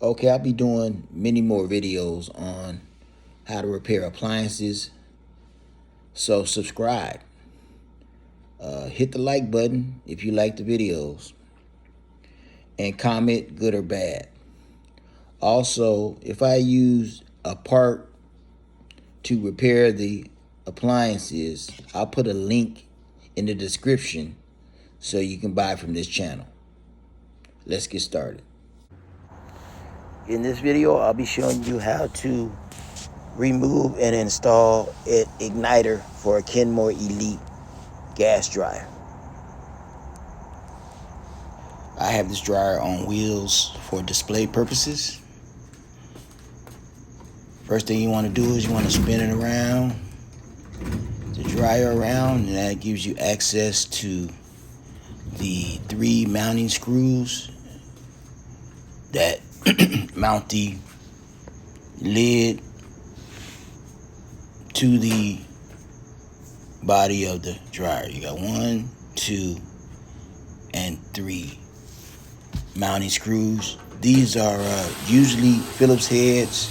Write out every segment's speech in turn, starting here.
Okay, I'll be doing many more videos on how to repair appliances. So subscribe. Hit the like button if you like the videos. And comment good or bad. Also, if I use a part to repair the appliances, I'll put a link in the description so you can buy from this channel. Let's get started. In this video, I'll be showing you how to remove and install an igniter for a Kenmore Elite gas dryer. I have this dryer on wheels for display purposes. First thing you want to do is you want to spin it around, the dryer around, and that gives you access to the 3 mounting screws that mount the lid to the body of the dryer. You got 1, 2, and 3 mounting screws. These are usually Phillips heads.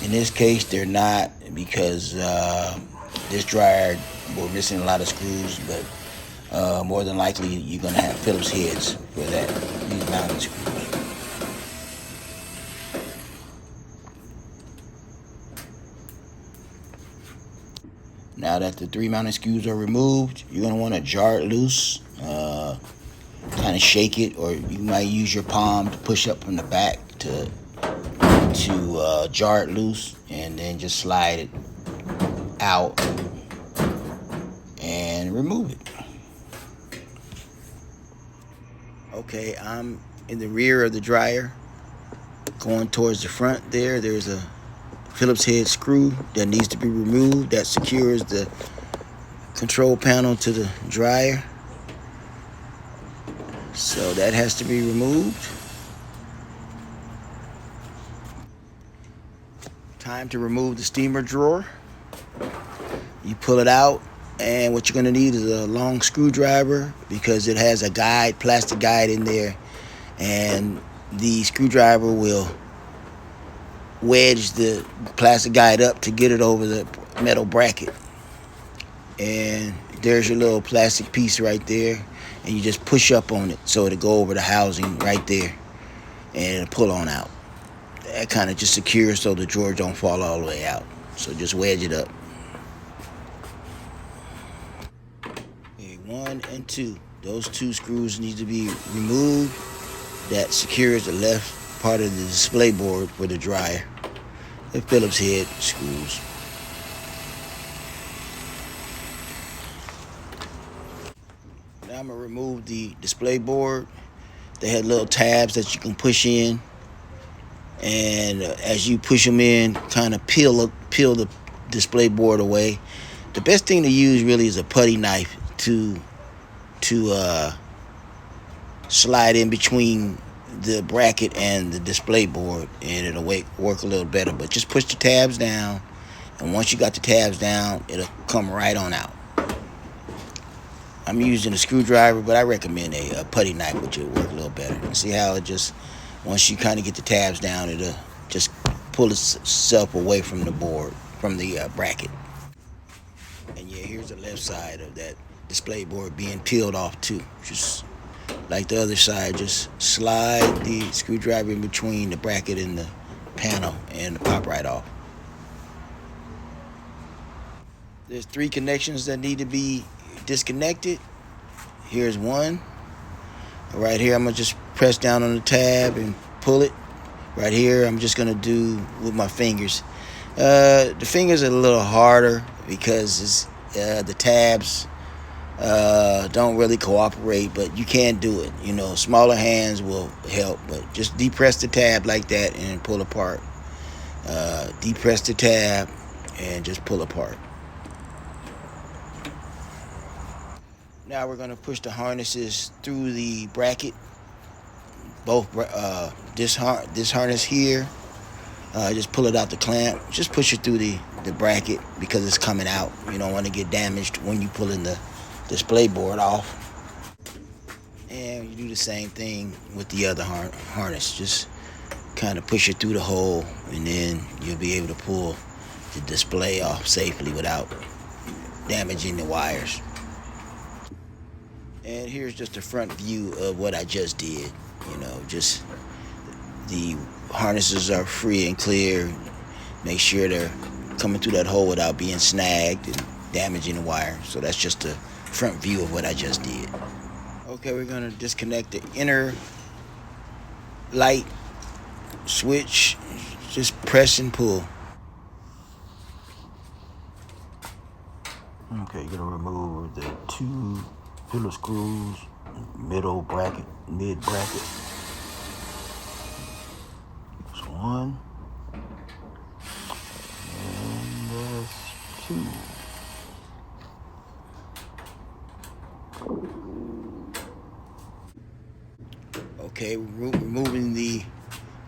In this case, they're not, because this dryer, we're missing a lot of screws, but more than likely you're going to have Phillips heads for that, these mounting screws. Now that the 3 mounting screws are removed, you're going to want to jar it loose, kind of shake it, or you might use your palm to push up from the back to jar it loose, and then just slide it out and remove it. Okay, I'm in the rear of the dryer, going towards the front there. There's a Phillips head screw that needs to be removed that secures the control panel to the dryer. So that has to be removed. Time to remove the steamer drawer. You pull it out, and what you're going to need is a long screwdriver, because it has a guide, plastic guide in there, and the screwdriver will wedge the plastic guide up to get it over the metal bracket. And there's your little plastic piece right there, and you just push up on it so it'll go over the housing right there, and it'll pull on out. That kind of just secures so the drawer don't fall all the way out. So just wedge it up. Okay, 1 and 2. Those 2 screws need to be removed. That secures the left part of the display board for the dryer. The Phillips head screws. Now I'm going to remove the display board. They had little tabs that you can push in, and as you push them in, kind of peel the display board away. The best thing to use really is a putty knife to slide in between the bracket and the display board, and it'll work a little better. But just push the tabs down, and once you got the tabs down, it'll come right on out. I'm using a screwdriver, but I recommend a putty knife, which will work a little better. And see how it just, once you kind of get the tabs down, it'll just pull itself away from the board, from the bracket. And yeah, here's the left side of that display board being peeled off too. Just like the other side, just slide the screwdriver in between the bracket and the panel, and it'll pop right off. There's 3 connections that need to be disconnected. Here's one. Right here, I'm gonna just press down on the tab and pull it. Right here, I'm just gonna do with my fingers. The fingers are a little harder because the tabs don't really cooperate, but you can do it. You know, smaller hands will help, but just depress the tab like that and pull apart. Depress the tab and just pull apart. Now we're going to push the harnesses through the bracket. Both this harness here, just pull it out the clamp. Just push it through the bracket because it's coming out. You don't want to get damaged when you pulling the display board off. And you do the same thing with the other harness. Just kind of push it through the hole, and then you'll be able to pull the display off safely without damaging the wires. And here's just a front view of what I just did. You know, just the harnesses are free and clear. Make sure they're coming through that hole without being snagged and damaging the wire. So that's just a front view of what I just did. Okay, we're gonna disconnect the inner light switch. Just press and pull. Okay, you're gonna remove the 2 pillar screws, mid bracket. That's 1. And that's 2. Okay, removing the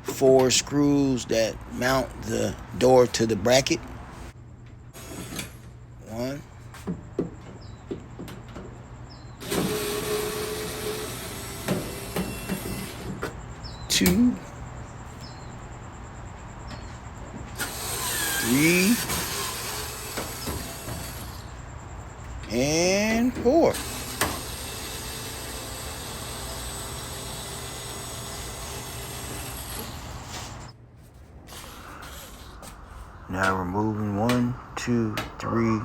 4 screws that mount the door to the bracket. 1. 2. 3. And 4. Now removing 1, 2, 3,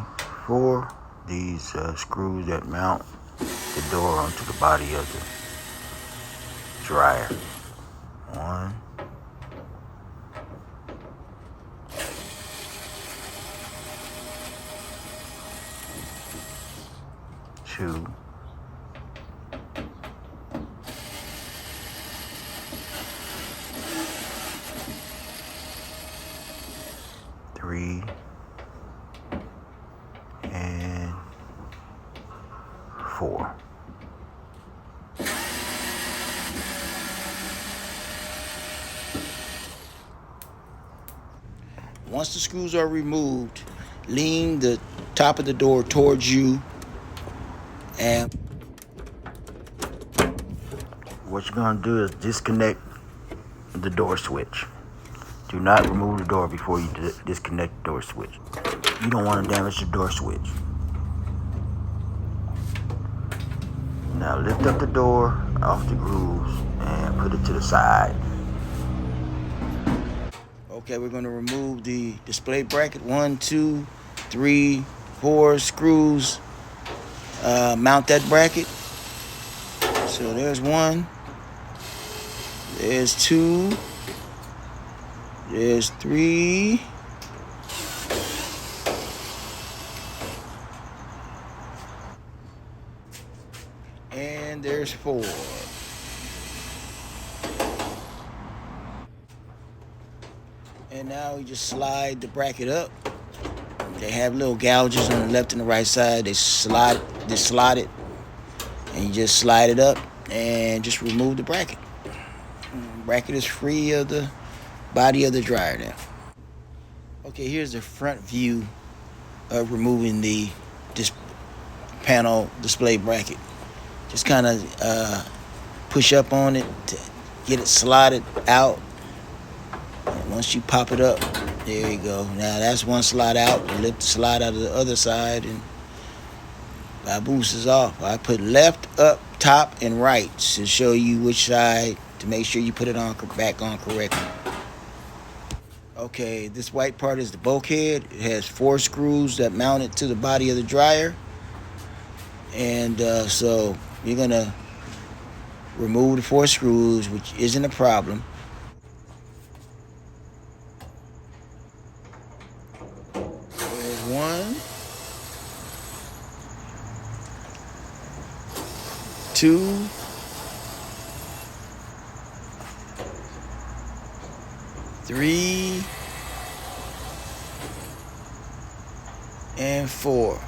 4, these screws that mount the door onto the body of the dryer. 1, 2, 3, and 4. Once the screws are removed, lean the top of the door towards you, and what you're going to do is disconnect the door switch. Do not remove the door before you disconnect the door switch. You don't want to damage the door switch. Now lift up the door off the grooves and put it to the side. Okay, we're going to remove the display bracket. 1, 2, 3, 4 screws. Mount that bracket. So there's 1. There's 2. There's 3. And there's 4. And now you just slide the bracket up. They have little gouges on the left and the right side. They slide it, and you just slide it up and just remove the bracket. The bracket is free of the body of the dryer now. Okay, here's the front view of removing the panel display bracket. Just kind of push up on it to get it slotted out. And once you pop it up, there you go. Now that's one slide out. And lift the slide out of the other side, and boost is off. I put left, up, top, and right to show you which side to make sure you put it on back on correctly. Okay, this white part is the bulkhead. It has 4 screws that mount it to the body of the dryer. And so you're going to remove the 4 screws, which isn't a problem. There's 1, 2, 3, and 4.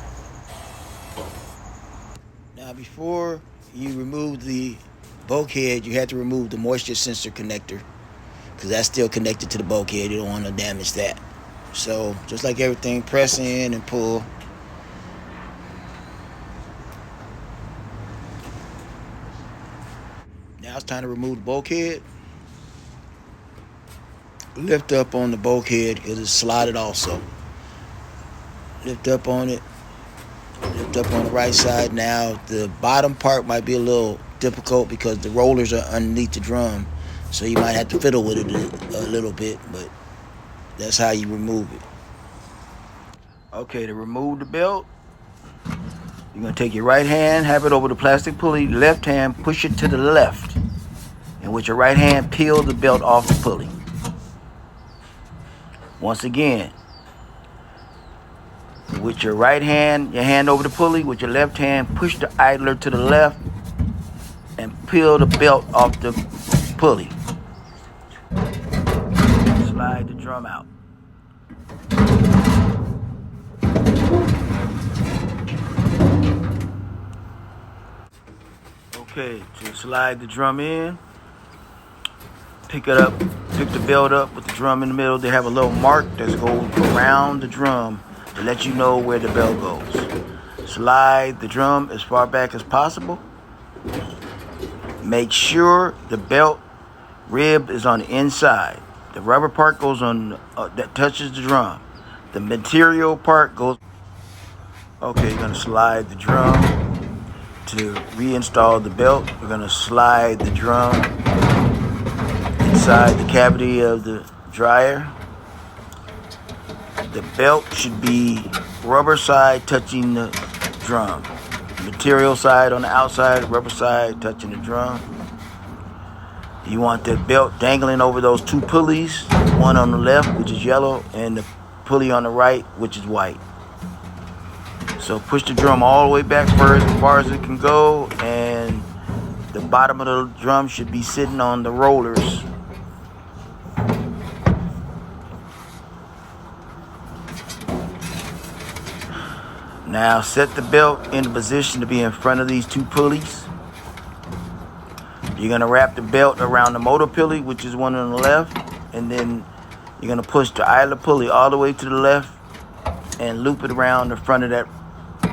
Now before you remove the bulkhead, you have to remove the moisture sensor connector, because that's still connected to the bulkhead. You don't want to damage that. So just like everything, press in and pull. Now it's time to remove the bulkhead. lift up on the bulkhead because it's slotted also. Lift up on it. Lift up on the right side. Now the bottom part might be a little difficult because the rollers are underneath the drum, so you might have to fiddle with it a little bit, but that's how you remove it. Okay, to remove the belt, you're going to take your right hand, have it over the plastic pulley, left hand, push it to the left, and with your right hand, peel the belt off the pulley. Once again, with your right hand, your hand over the pulley, with your left hand, push the idler to the left and peel the belt off the pulley. Slide the drum out. Okay, to slide the drum in, pick it up, pick the belt up with the drum in the middle. They have a little mark that goes around the drum to let you know where the belt goes. Slide the drum as far back as possible. Make sure the belt rib is on the inside. The rubber part goes on that touches the drum. The material part goes. Okay, you're gonna slide the drum to reinstall the belt. We're gonna slide the drum inside the cavity of the dryer. The belt should be rubber side touching the drum. Material side on the outside, rubber side touching the drum. You want the belt dangling over those two pulleys, one on the left, which is yellow, and the pulley on the right, which is white. So push the drum all the way back first, as far as it can go, and the bottom of the drum should be sitting on the rollers. Now set the belt in the position to be in front of these two pulleys. You're going to wrap the belt around the motor pulley, which is one on the left, and then you're going to push the idler pulley all the way to the left and loop it around the front of that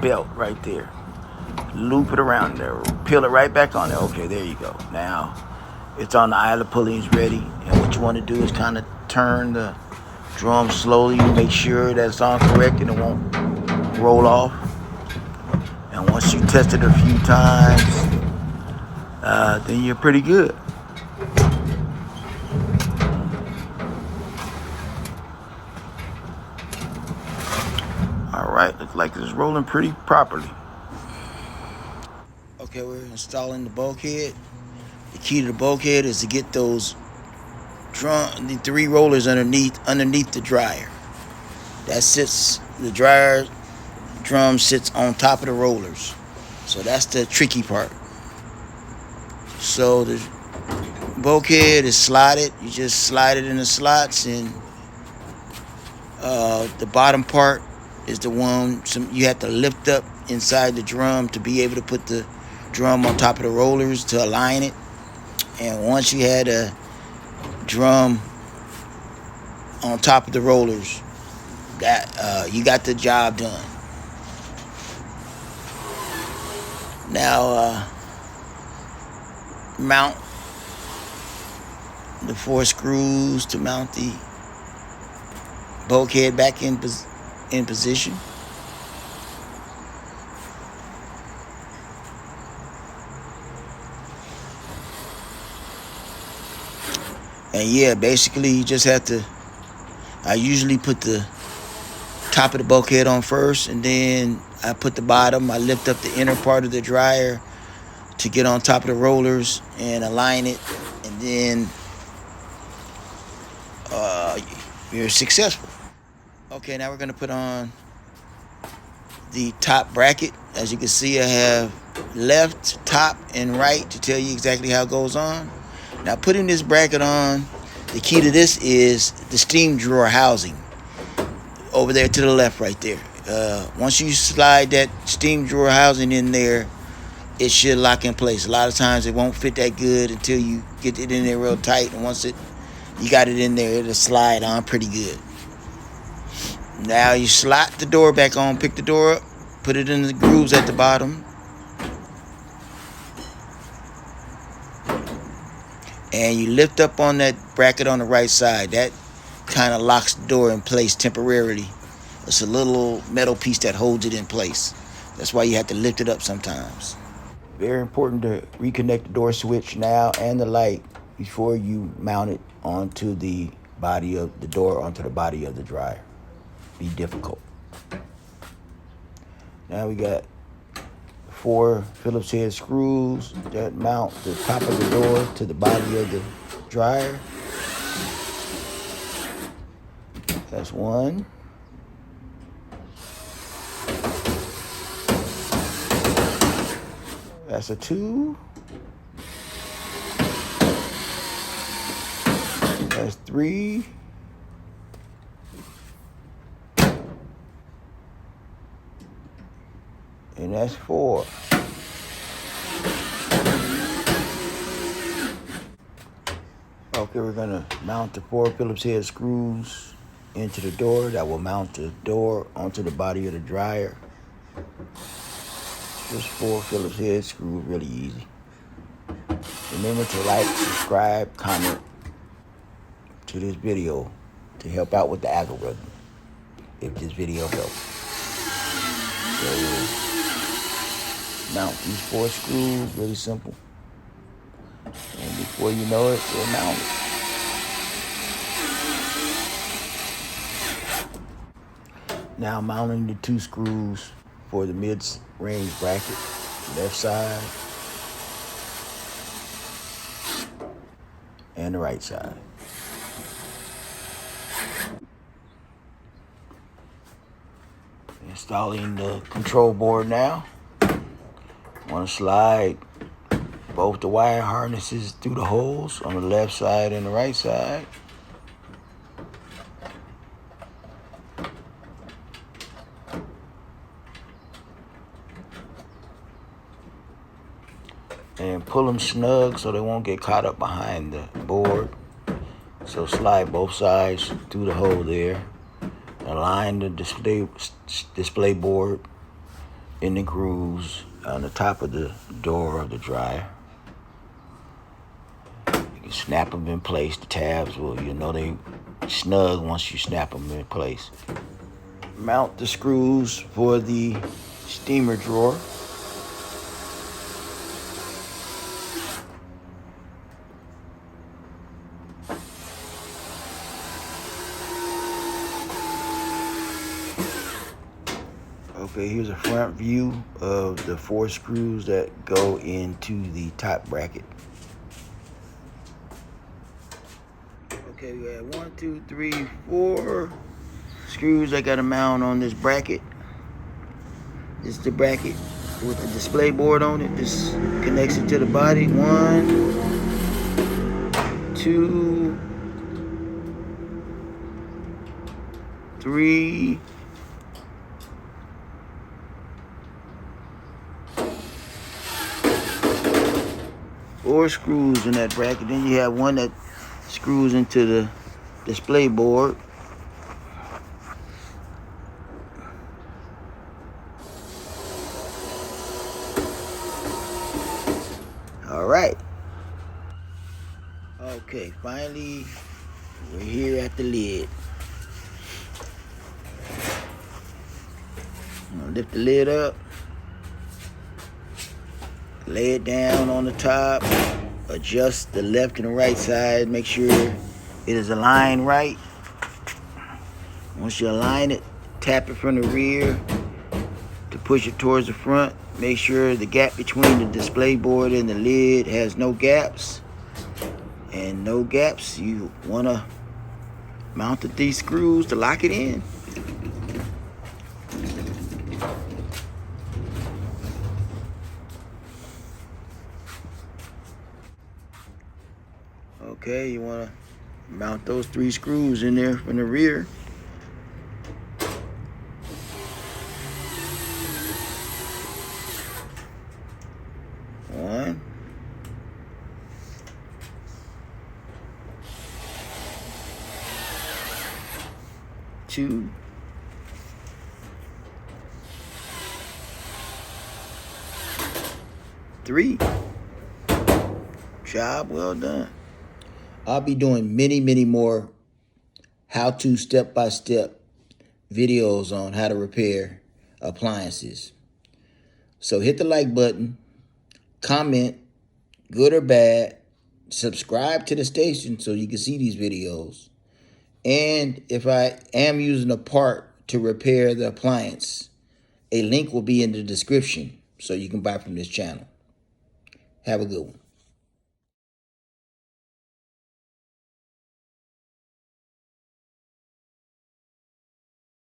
belt right there. Loop it around there. Peel it right back on there. Okay, there you go. Now it's on the idler pulley, it's ready. And what you want to do is kind of turn the drum slowly to make sure that it's on correct and it won't roll off. And once you test it a few times, then you're pretty good. All right, looks like it's rolling pretty properly. Okay, we're installing the bulkhead. The key to the bulkhead is to get the 3 rollers underneath the dryer. The dryer drum sits on top of the rollers. So that's the tricky part. So the bulkhead is slotted. You just slide it in the slots, and the bottom part is the one you have to lift up inside the drum to be able to put the drum on top of the rollers to align it. And once you had a drum on top of the rollers, that you got the job done. Now mount the 4 screws to mount the bulkhead back in position. And yeah, basically you just have to, I usually put the top of the bulkhead on first, and then I put the bottom. I lift up the inner part of the dryer to get on top of the rollers and align it, and then you're successful. Okay, now we're going to put on the top bracket. As you can see, I have left, top, and right to tell you exactly how it goes on. Now, putting this bracket on, the key to this is the steam drawer housing over there to the left right there. Once you slide that steam drawer housing in there, it should lock in place. A lot of times it won't fit that good until you get it in there real tight, and once you got it in there, it'll slide on pretty good. Now you slot the door back on, pick the door up, put it in the grooves at the bottom, and you lift up on that bracket on the right side. That kind of locks the door in place temporarily. It's a little metal piece that holds it in place. That's why you have to lift it up sometimes. Very important to reconnect the door switch now and the light before you mount it onto the body of the door, onto the body of the dryer. Be difficult. Now we got 4 Phillips head screws that mount the top of the door to the body of the dryer. That's 1. That's a 2. That's 3. And that's 4. Okay, we're gonna mount the 4 Phillips head screws into the door. That will mount the door onto the body of the dryer. Just 4 Phillips head screws, really easy. Remember to like, subscribe, comment to this video to help out with the algorithm if this video helps. So mount these 4 screws, really simple. And before you know it, they're mounted. Now mounting the 2 screws for the mid-range bracket, left side and the right side. Installing the control board now. Want to slide both the wire harnesses through the holes on the left side and the right side. And pull them snug so they won't get caught up behind the board. So slide both sides through the hole there. Align the display board in the grooves on the top of the door of the dryer. You can snap them in place. The tabs will, you know, they snug once you snap them in place. Mount the screws for the steamer drawer. Okay, here's a front view of the 4 screws that go into the top bracket. Okay, we got 1, 2, 3, 4 screws I got to mount on this bracket. This is the bracket with the display board on it. This connects it to the body. 1, 2, 3, 4 screws in that bracket. Then you have one that screws into the display board. All right. Okay, finally, we're here at the lid. I'm gonna lift the lid up. Lay it down on the top, adjust the left and the right side, make sure it is aligned right. Once you align it, tap it from the rear to push it towards the front. Make sure the gap between the display board and the lid has no gaps. And no gaps, you want to mount these screws to lock it in. Okay, you want to mount those 3 screws in there from the rear. One. 2. 3. Job well done. I'll be doing many more how-to step-by-step videos on how to repair appliances. So hit the like button, comment, good or bad, subscribe to the station so you can see these videos. And if I am using a part to repair the appliance, a link will be in the description so you can buy from this channel. Have a good one.